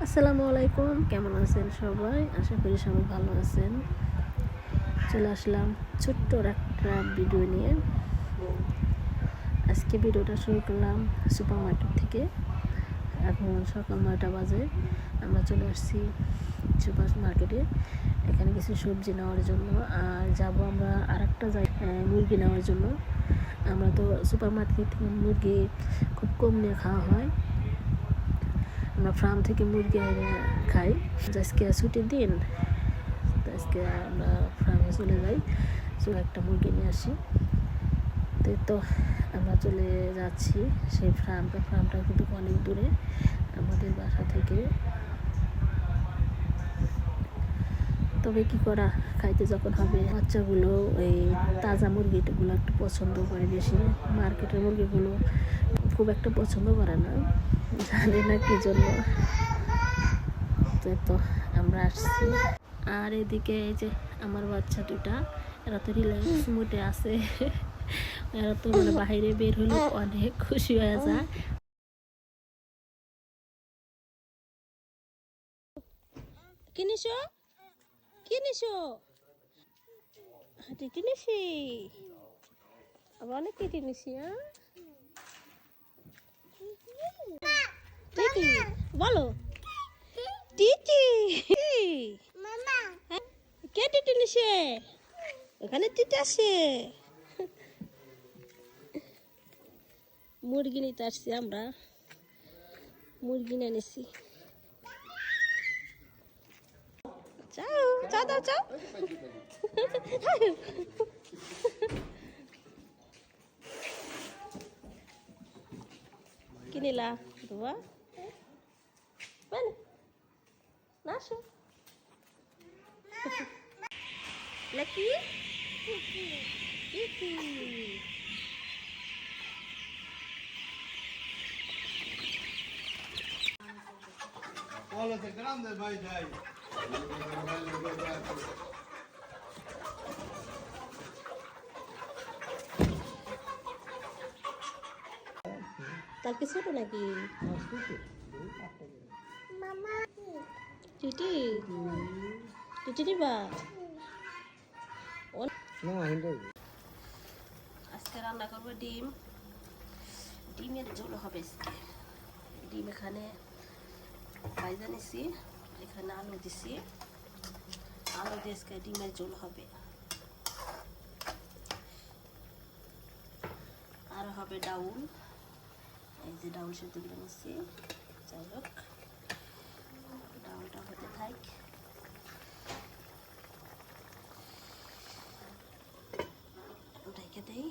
আসসালামু আলাইকুম, কেমন আছেন সবাই? আশা করি সবাই ভালো আছেন। চলে আসলাম ছোট্ট একটা ভিডিও নিয়ে। আজকে ভিডিওটা শুরু করলাম সুপার মার্কেট থেকে। এখন সকাল 9টা বাজে। আমরা চলে আসছি সুপার মার্কেটে, এখানে কিছু সবজি নেওয়ার জন্য। আর যাব আমরা আর একটা জায়গায় মুরগি নেওয়ার জন্য। আমরা তো সুপার মার্কেট থেকে মুরগি খুব কম নিয়ে খাওয়া হয়, আমরা ফার্ম থেকে মুরগি এনে খাই। আজকে ছুটির দিন, আজকে আমরা ফার্মে চলে যাই, একটা মুরগি নিয়ে আসি। তো আমরা চলে যাচ্ছি সেই ফার্মটা কিন্তু অনেক দূরে আমাদের বাসা থেকে। তবে কি করা, খাইতে যখন হবে। বাচ্চাগুলো এই তাজা মুরগিগুলো একটু পছন্দ করে বেশি, মার্কেটের মুরগিগুলো খুব একটা পছন্দ করে না, জানি না কি জন্য। তো আমরা আসছি। আর এদিকে এই যে আমার বাচ্চা দুটা, এরা তো রিল্যাক্স মুডে আছে। এরা তো মানে বাইরে বের হলে অনেক খুশি হয়ে যায়। কিনিসো কিনিসো টিটি নিছি, আবার অনেক টিটি নিছি। টিটি বলো, টিটি কে টিটি নিছে? ওখানে টিটি আছে। মুরগি নিতে আসছি আমরা, মুরগি নিয়ে নিছি। চাও চা দাও, চাও। কি নিলা বাবা? না আসো lucky Kiki. Hola, te grande, vai, dai. তার কি ছোট নাকি? টিটি টিটি দিবা? আজকে রান্না করবো ডিমের ঝোল হবে আজকে। ডিম এখানে ভাজা নিছি, এখানে আলু দিছি, আলু দিয়ে আজকে ডিমের ঝোল হবে। আর হবে ডাউল, এই যে ডাউল সেদ্ধ করে নিচ্ছি। যাই হোক, ডাউলটা হতে থাক। ঢেকে দেই।